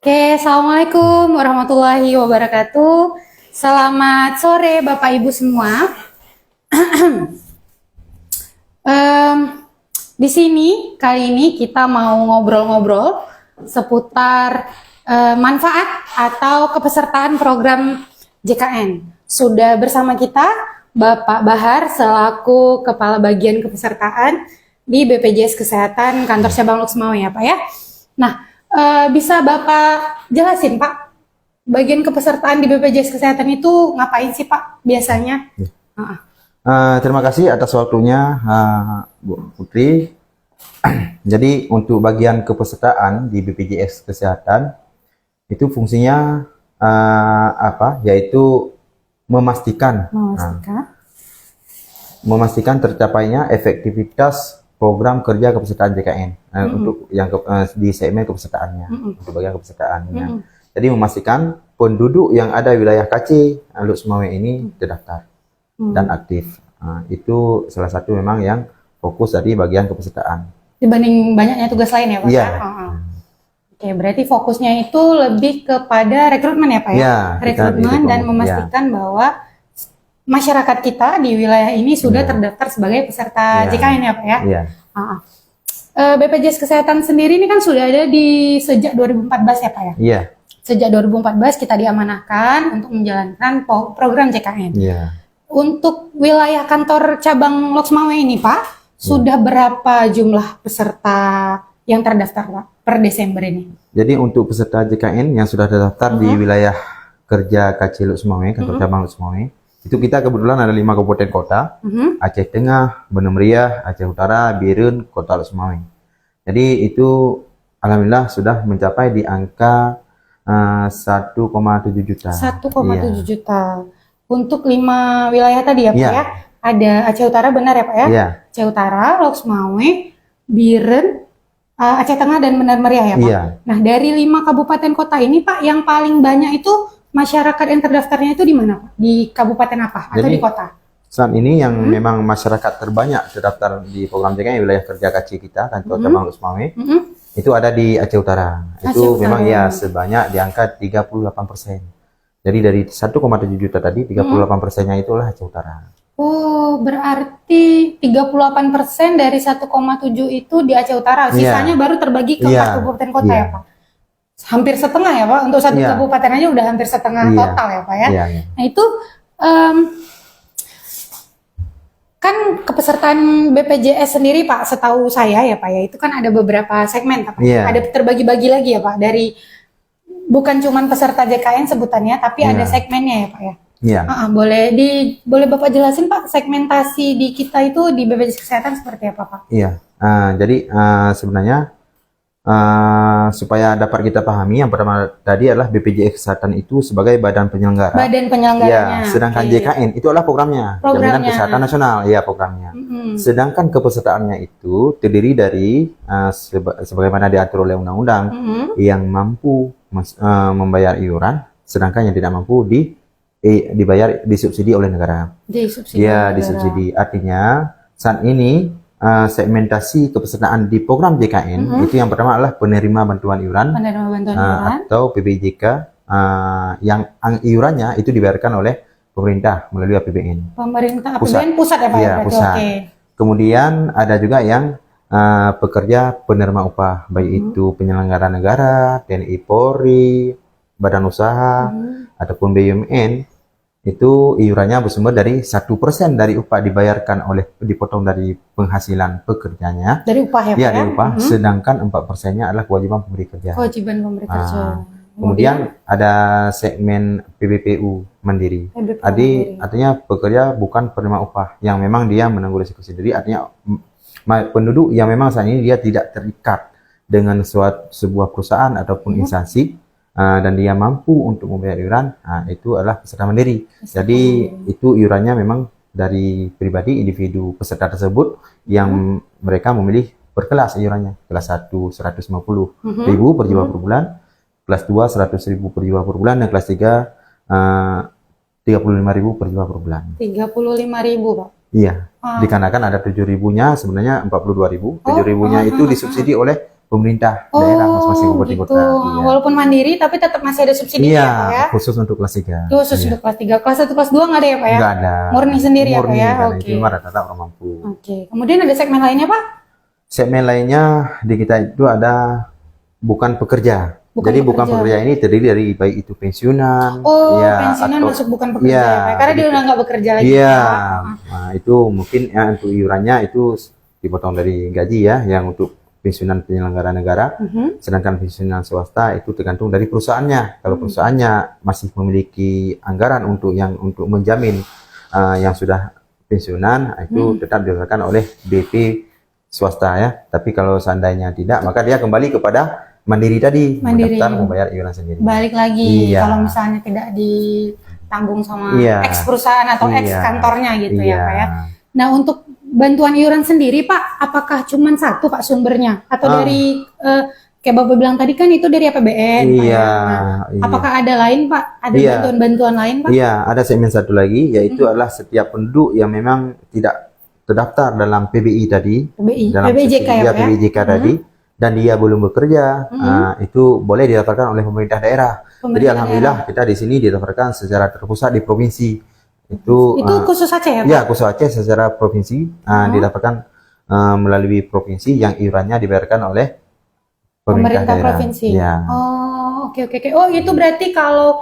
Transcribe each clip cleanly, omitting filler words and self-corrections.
Oke, Assalamualaikum warahmatullahi wabarakatuh. Selamat sore Bapak Ibu semua. Di sini kali ini kita mau ngobrol-ngobrol seputar manfaat atau kepesertaan program JKN. Sudah bersama kita Bapak Bahar selaku Kepala Bagian Kepesertaan di BPJS Kesehatan Kantor Cabang Luxmawe ya Pak ya. Nah, bisa Bapak jelasin Pak, bagian kepesertaan di BPJS Kesehatan itu ngapain sih Pak biasanya? Terima kasih atas waktunya Bu Putri. Jadi untuk bagian kepesertaan di BPJS Kesehatan itu fungsinya yaitu memastikan tercapainya efektivitas program kerja kepesertaan JKN untuk yang di segmen kepesertaannya, untuk bagian kepesertaannya. Jadi memastikan penduduk yang ada wilayah KC Luxmawe ini terdaftar dan aktif. Itu salah satu memang yang fokus dari bagian kepesertaan. Dibanding banyaknya tugas lain ya Pak? Iya. Oke, berarti fokusnya itu lebih kepada rekrutmen ya Pak ya? Ya, rekrutmen dan memastikan bahwa masyarakat kita di wilayah ini sudah terdaftar sebagai peserta JKN ya Pak ya? Iya. BPJS Kesehatan sendiri ini kan sudah ada di sejak 2014 ya Pak ya? Iya. Sejak 2014 kita diamanahkan untuk menjalankan program JKN. Iya. Untuk wilayah kantor cabang Luxmawe ini Pak, sudah berapa jumlah peserta yang terdaftar Pak per Desember ini? Jadi untuk peserta JKN yang sudah terdaftar di wilayah kerja KC Luxmawe, kantor cabang Luxmawe, itu kita kebetulan ada 5 kabupaten kota, Aceh Tengah, Banda Meriah, Aceh Utara, Biren, Kota Luxmawe. Jadi itu alhamdulillah sudah mencapai di angka 1,7 juta. 1,7 juta. Untuk 5 wilayah tadi ya Pak ya? Ada Aceh Utara benar ya Pak ya? Iya. Aceh Utara, Luxmawe, Biren, Aceh Tengah dan Banda Meriah ya Pak? Iya. Nah dari 5 kabupaten kota ini Pak, yang paling banyak itu masyarakat yang terdaftarnya itu di mana Pak? Di kabupaten apa? Atau jadi, di kota? Saat ini yang memang masyarakat terbanyak terdaftar di program JKN wilayah kerja KC kita, kantor cabang Luxmawe, itu ada di Aceh Utara. Itu memang ya sebanyak di angka 38%. Jadi dari 1,7 juta tadi, 38%-nya itulah Aceh Utara. Oh, berarti 38% dari 1,7 itu di Aceh Utara. Sisanya baru terbagi ke 4 kabupaten kota ya Pak? Hampir setengah ya Pak, untuk satu kabupaten aja udah hampir setengah total ya Pak ya. Nah itu kan kepesertaan BPJS sendiri Pak, setahu saya ya Pak ya, itu kan ada beberapa segmen Pak. Ada terbagi-bagi lagi ya Pak, dari bukan cuman peserta JKN sebutannya, tapi ada segmennya ya Pak ya. Boleh Bapak jelasin Pak, segmentasi di kita itu di BPJS Kesehatan seperti apa Pak? Iya, jadi sebenarnya supaya dapat kita pahami, yang pertama tadi adalah BPJS Kesehatan itu sebagai badan penyelenggara. Badan penyelenggaranya. Ya, sedangkan JKN itu adalah programnya, Jaminan Kesehatan Nasional, ya programnya. Sedangkan kepesertaannya itu terdiri dari sebagaimana diatur oleh undang-undang yang mampu membayar iuran, sedangkan yang tidak mampu dibayar disubsidi oleh negara. Disubsidi. Artinya saat ini segmentasi kepesertaan di program JKN itu yang pertama adalah penerima bantuan iuran, atau PBJK yang iurannya itu dibayarkan oleh pemerintah melalui APBN. Pemerintah pusat ya Pak? Ya, pusat. Kemudian ada juga yang pekerja penerima upah, baik itu penyelenggara negara, TNI Polri, badan usaha ataupun BUMN. Itu iurannya bersumber dari 1% dari upah dibayarkan dipotong dari penghasilan pekerjanya. Dari upah ya Pak? Ya, dari upah. Sedangkan 4%-nya adalah kewajiban pemberi kerja. Kewajiban pemberi kerja. Kemudian ada segmen PBPU mandiri. Artinya pekerja bukan penerima upah yang memang dia menanggung risiko sendiri. Artinya penduduk yang memang saat ini dia tidak terikat dengan sebuah perusahaan ataupun instansi. Dan dia mampu untuk membayar iuran, itu adalah peserta mandiri. Jadi itu iurannya memang dari pribadi individu peserta tersebut yang mereka memilih berkelas iurannya. Kelas 1 150.000 per jiwa per bulan, kelas 2 100.000 per jiwa per bulan, dan kelas 3 35.000 per jiwa per bulan. 35.000 Pak? Iya, dikarenakan ada 7.000-nya sebenarnya 42.000. 7.000-nya itu disubsidi oleh pemerintah daerah masing-masing kabupaten gitu. kota. Iya. Walaupun mandiri tapi tetap masih ada subsidi Iya, ya Pak ya? khusus untuk kelas 3. Khusus untuk kelas 3. Kelas 1, kelas 2 nggak ada ya Pak ya? Nggak ada. Murni sendiri ya Pak Murni, ya? karena Oke. itu memang rata-rata orang mampu. Oke. Kemudian ada segmen lainnya Pak? Segmen lainnya di kita itu ada bukan pekerja. Bukan Jadi bukan pekerja. pekerja ini terdiri dari baik itu pensiunan, Oh, ya, pensiunan atau- masuk bukan pekerja Iya, ya Pak? Karena dia begitu. udah nggak bekerja lagi Iya, ya? nah, itu mungkin ya untuk iurannya itu dipotong dari gaji ya, yang untuk pensiunan penyelenggara negara. Mhm. Sedangkan pensiunan swasta itu tergantung dari perusahaannya. Kalau perusahaannya masih memiliki anggaran untuk menjamin yang sudah pensiunan, itu tetap diberikan oleh BP swasta ya. Tapi kalau seandainya tidak, maka dia kembali kepada mandiri tadi, Mandiri. mendaftar membayar iuran sendiri. Balik lagi Iya. kalau misalnya tidak ditanggung sama Iya. ex perusahaan atau ex Iya. kantornya gitu ya Iya. Pak ya. Nah untuk bantuan iuran sendiri Pak, apakah cuma satu Pak sumbernya atau dari kayak Bapak bilang tadi kan itu dari APBN Pak, Iya, ya? Nah, iya. apakah ada lain Pak? Ada Iya. bantuan-bantuan lain Pak? Iya, ada segmen satu lagi, yaitu adalah setiap penduduk yang memang tidak terdaftar dalam PBI tadi, PBI, dalam PBJK ya Pak ya? PBJK tadi, dan dia belum bekerja, itu boleh didaftarkan oleh pemerintah daerah. Jadi Pemerintah alhamdulillah kita di sini didaftarkan secara terpusat di provinsi. Itu khusus Aceh ya Pak? ya khusus Aceh secara provinsi didaftarkan melalui provinsi yang iurannya dibayarkan oleh pemerintah daerah. provinsi. Ya. Oh, oke. Oh, itu berarti kalau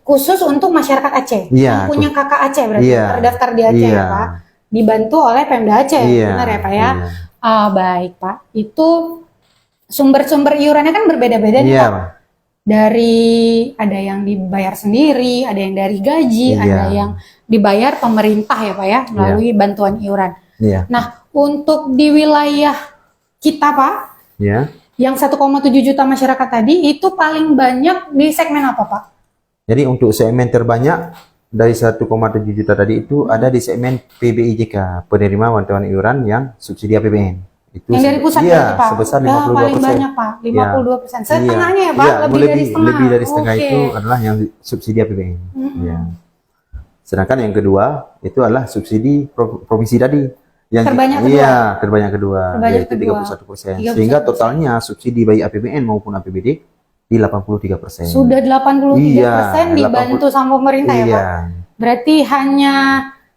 khusus untuk masyarakat Aceh. Iya, Yang punya kakak Aceh berarti Iya. terdaftar di Aceh Iya. ya, Pak. Dibantu oleh Pemda Aceh. Iya, Benar ya, Pak ya? iya. Ah, baik, Pak. Itu sumber-sumber iurannya kan berbeda-beda nih, Iya, Pak. Pak. Dari ada yang dibayar sendiri, ada yang dari gaji, Iya. ada yang dibayar pemerintah ya, Pak ya, melalui bantuan iuran. Iya. Nah, untuk di wilayah kita, Pak, Ya. yang 1,7 juta masyarakat tadi itu paling banyak di segmen apa, Pak? Jadi untuk segmen terbanyak dari 1,7 juta tadi itu ada di segmen PBIJK, penerima bantuan iuran yang subsidi APBN. Itu Yang dari pusat iya, berarti, Pak? sebesar Udah 52%. paling banyak, Pak. 52%. Setengahnya ya, Pak? Iya, Lebih dari setengah. lebih dari setengah Oke. itu adalah yang subsidi APBN. Iya. Sedangkan yang kedua itu adalah subsidi provinsi tadi. Yang Terbanyak kedua. Iya, terbanyak kedua, Terbanyak yaitu kedua. 31%. 31%. Sehingga totalnya subsidi baik APBN maupun APBD di 83%. Sudah 83% Iya, dibantu sama pemerintah ya, Iya. Pak? Berarti hanya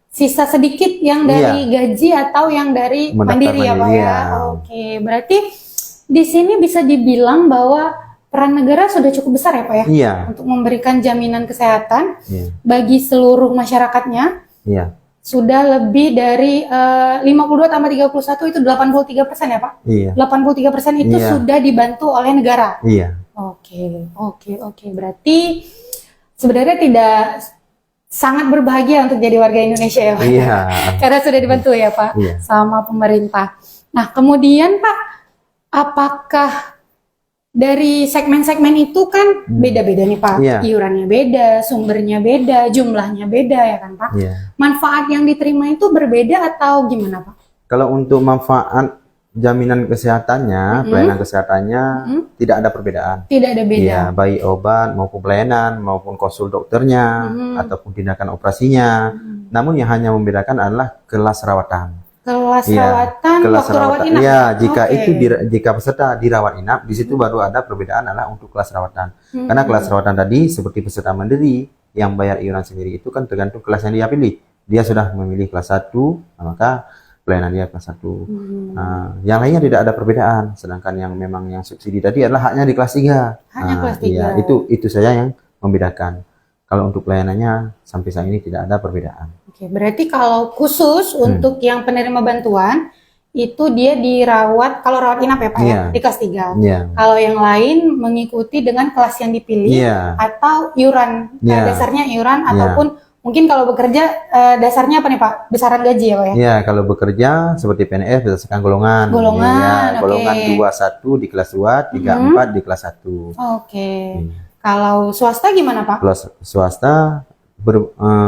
sisa sedikit yang dari gaji atau yang dari Mendaftar mandiri ya, Pak mandiri, ya? iya. Oke, berarti di sini bisa dibilang bahwa peran negara sudah cukup besar ya, Pak ya? Iya. Untuk memberikan jaminan kesehatan Iya. bagi seluruh masyarakatnya. Iya. Sudah lebih dari 52 tambah 31 itu 83% ya, Pak? Iya. 83% itu Iya. sudah dibantu oleh negara. Iya. Oke. Berarti sebenarnya tidak sangat berbahagia untuk jadi warga Indonesia ya, Pak? Iya. Karena sudah dibantu ya, Pak, Iya. sama pemerintah. Nah, kemudian Pak, apakah dari segmen-segmen itu kan beda-beda nih, Pak? Iya. Iurannya beda, sumbernya beda, jumlahnya beda ya kan, Pak? Iya. Manfaat yang diterima itu berbeda atau gimana, Pak? Kalau untuk manfaat jaminan kesehatannya, pelayanan kesehatannya tidak ada perbedaan. Tidak ada beda. Iya, baik obat maupun pelayanan maupun konsul dokternya ataupun tindakan operasinya. Namun yang hanya membedakan adalah kelas rawatan. Kelas Iya, rawatan, kelas waktu rawat rawatan. inap. Iya, jika Oke. itu jika peserta dirawat inap, di situ baru ada perbedaan adalah untuk kelas rawatan. Karena kelas rawatan tadi seperti peserta mandiri yang bayar iuran sendiri itu kan tergantung kelas yang dia pilih. Dia sudah memilih kelas 1, maka pelayanan dia kelas 1. Nah, yang lainnya tidak ada perbedaan. Sedangkan yang memang yang subsidi tadi adalah haknya di kelas 3. Haknya kelas 3. Iya, itu saja yang membedakan. Kalau untuk pelayanannya sampai saat ini tidak ada perbedaan. Oke, berarti kalau khusus untuk yang penerima bantuan itu dia dirawat, kalau rawat inap ya Pak ya, Iya. di kelas 3. Iya. Kalau yang lain mengikuti dengan kelas yang dipilih Iya. atau iuran, Iya. dasarnya iuran Iya. ataupun mungkin kalau bekerja dasarnya apa nih Pak? Besaran gaji ya Pak ya? Iya, kalau bekerja seperti PNS berdasarkan golongan. Golongan, Iya, oke. golongan 21 di kelas 2, 34 di kelas 1. Oke. Kalau swasta gimana Pak? Kalau swasta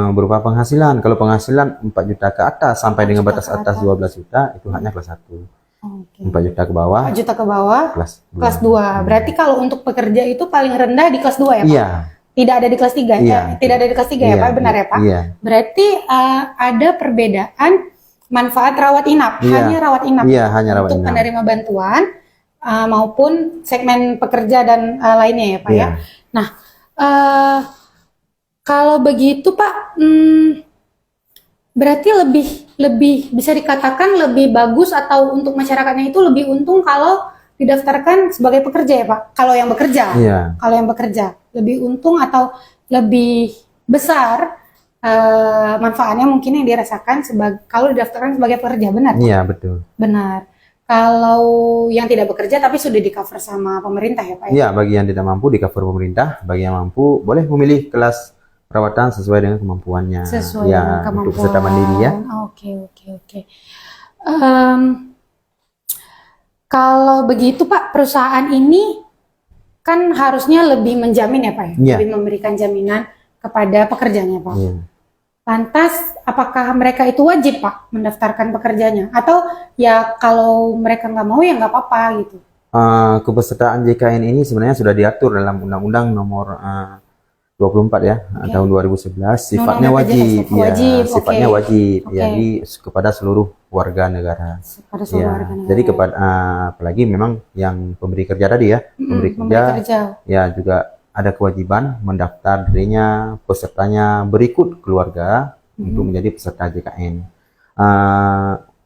berupa penghasilan. Kalau penghasilan 4 juta ke atas sampai dengan juta batas ke atas atas. 12 juta itu haknya kelas 1. Oke. 4 juta ke bawah 4 juta ke bawah, kelas 2. kelas 2. Berarti kalau untuk pekerja itu paling rendah di kelas 2 ya Pak? Iya. Tidak ada di kelas 3 Iya. ya? Tidak ada di kelas 3 ya Iya, Pak? Benar ya Pak? Iya. Berarti ada perbedaan manfaat rawat inap, Iya. hanya rawat inap Iya, hanya rawat untuk inap. penerima bantuan maupun segmen pekerja dan lainnya ya Pak ya. Iya. Nah, kalau begitu Pak, berarti lebih bisa dikatakan lebih bagus atau untuk masyarakatnya itu lebih untung kalau didaftarkan sebagai pekerja ya Pak? Kalau yang bekerja, Iya. kalau yang bekerja lebih untung atau lebih besar manfaatnya mungkin yang dirasakan kalau didaftarkan sebagai pekerja, benar? Iya, betul. Benar. Kalau yang tidak bekerja tapi sudah di cover sama pemerintah ya Pak ya? Iya, bagi yang tidak mampu di cover pemerintah, bagi yang mampu boleh memilih kelas perawatan sesuai dengan kemampuannya. Sesuai Ya, dengan untuk kemampuan. peserta mandiri ya. Oke. Kalau begitu Pak, perusahaan ini kan harusnya lebih menjamin ya Pak ya? Iya. Lebih memberikan jaminan kepada pekerjanya Pak. Iya. Lantas, apakah mereka itu wajib Pak mendaftarkan pekerjanya? Atau ya kalau mereka nggak mau ya nggak apa-apa gitu? Kepesertaan JKN ini sebenarnya sudah diatur dalam Undang-Undang Nomor 24 ya, tahun 2011. Sifatnya wajib, ya, Wajib, sifatnya oke. wajib. Oke. Jadi kepada seluruh warga negara. Pada seluruh Ya, warga negara. jadi kepada apalagi memang yang pemberi kerja tadi ya, pemberi kerja, ya juga ada kewajiban mendaftar dirinya, pesertanya berikut keluarga untuk menjadi peserta JKN.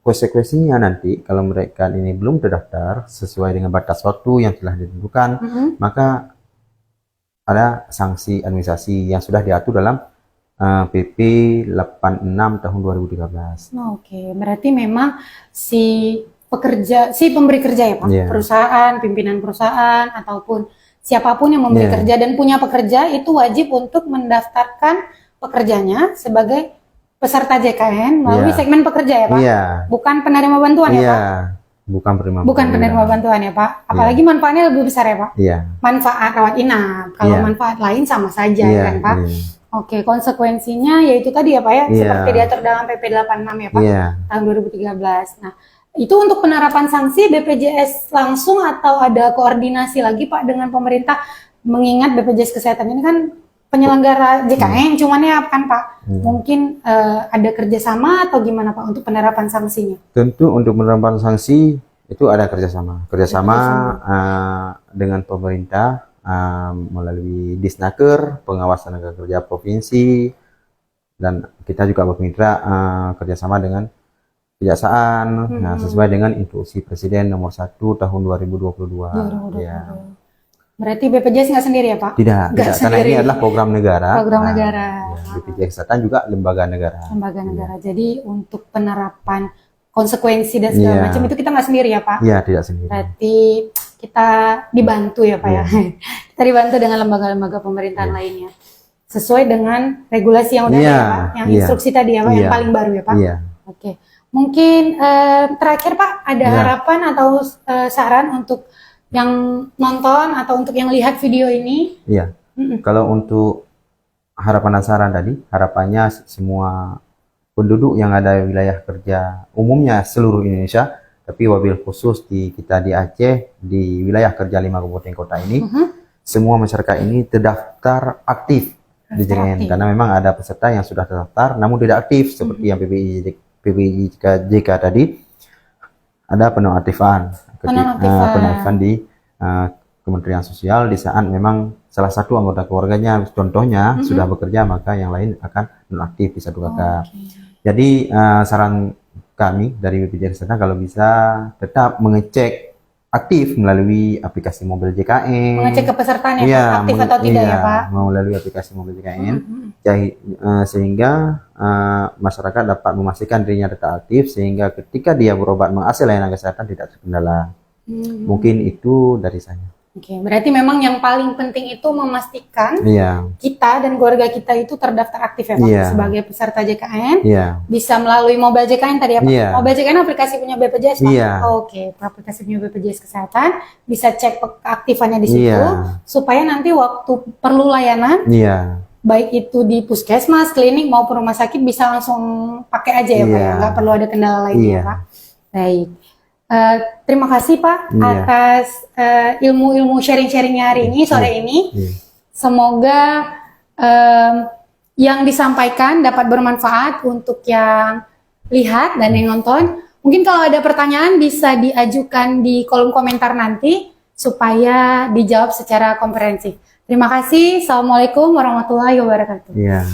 Konsekuensinya nanti kalau mereka ini belum terdaftar sesuai dengan batas waktu yang telah ditentukan, maka ada sanksi administrasi yang sudah diatur dalam PP 86 tahun 2013. Oke, berarti memang si pemberi kerja ya Pak, Iya. perusahaan, pimpinan perusahaan ataupun siapapun yang memberi Iya. kerja dan punya pekerja itu wajib untuk mendaftarkan pekerjanya sebagai peserta JKN melalui Iya. segmen pekerja ya Pak, Iya, bukan penerima bantuan ya iya, Pak, bukan penerima bukan penerima bantuan ya Pak, apalagi manfaatnya lebih besar ya Pak, Iya, manfaat rawat inap, kalau Iya. manfaat lain sama saja iya, kan Pak. iya, Oke, konsekuensinya yaitu tadi ya Pak ya, Iya. seperti diatur dalam PP 86 ya Pak, iya. tahun 2013. Nah, itu untuk penerapan sanksi BPJS langsung atau ada koordinasi lagi Pak dengan pemerintah, mengingat BPJS Kesehatan ini kan penyelenggara JKN, cuman ya kan Pak, mungkin ada kerjasama atau gimana Pak untuk penerapan sanksinya? Tentu untuk penerapan sanksi itu ada kerjasama dengan pemerintah melalui Disnaker, pengawasan tenaga kerja provinsi, dan kita juga bermitra kerjasama dengan kejaksaan, nah sesuai dengan instruksi Presiden nomor 1 tahun 2022. 2022. Ya. Berarti BPJS nggak sendiri ya Pak? Tidak, Nggak karena ini sendiri. adalah program negara. Program Nah, negara. ya, BPJS Kesehatan juga lembaga negara. Lembaga negara. Jadi untuk penerapan konsekuensi dan segala Iya. macam itu kita nggak sendiri ya Pak? Iya, tidak sendiri. Berarti kita dibantu ya Pak ya. Kita dibantu dengan lembaga-lembaga pemerintahan lainnya. Sesuai dengan regulasi yang udah ada Iya, ya Pak, yang iya. instruksi tadi ya Pak, yang Iya. paling baru ya Pak. Iya. Oke. Mungkin terakhir Pak, ada Iya. harapan atau saran untuk yang nonton atau untuk yang lihat video ini? Iya. Kalau untuk harapan dan saran tadi, harapannya semua penduduk yang ada di wilayah kerja umumnya seluruh Indonesia, tapi wabil khusus kita di Aceh, di wilayah kerja 5 kabupaten kota ini, semua masyarakat ini terdaftar aktif di JKN, aktif. karena memang ada peserta yang sudah terdaftar namun tidak aktif seperti yang PBI JK tadi, ada penonaktifan penonaktifan di Kementerian Sosial di saat memang salah satu anggota keluarganya contohnya sudah bekerja, maka yang lain akan nonaktif di satu kakak. Jadi saran kami dari BPJS Kesehatan kalau bisa tetap mengecek aktif melalui aplikasi mobil JKN. Mengecek kepesertaan ya, Iya, aktif atau tidak ya Pak? melalui aplikasi mobil JKN. Sehingga masyarakat dapat memastikan dirinya tetap aktif, sehingga ketika dia berobat mengakses layanan kesehatan tidak terkendala. Mungkin itu dari saya. Oke, berarti memang yang paling penting itu memastikan Iya, kita dan keluarga kita itu terdaftar aktif ya Pak, Iya. sebagai peserta JKN. iya, Bisa melalui mobile JKN tadi ya Pak? Iya. Mobile JKN aplikasi punya BPJS Pak? Iya. Oke, aplikasi punya BPJS Kesehatan, bisa cek keaktifannya di situ, Iya. supaya nanti waktu perlu layanan, iya, baik itu di puskesmas, klinik maupun rumah sakit bisa langsung pakai aja ya Pak, Iya. ya? Nggak perlu ada kendala lainnya Iya. ya Pak. Baik. Terima kasih Pak Iya. atas ilmu-ilmu sharing-sharingnya hari ini, sore ini. iya. Semoga yang disampaikan dapat bermanfaat untuk yang lihat dan yang nonton, Mungkin kalau ada pertanyaan bisa diajukan di kolom komentar nanti supaya dijawab secara komprehensif. Terima kasih. Assalamualaikum warahmatullahi wabarakatuh. Iya.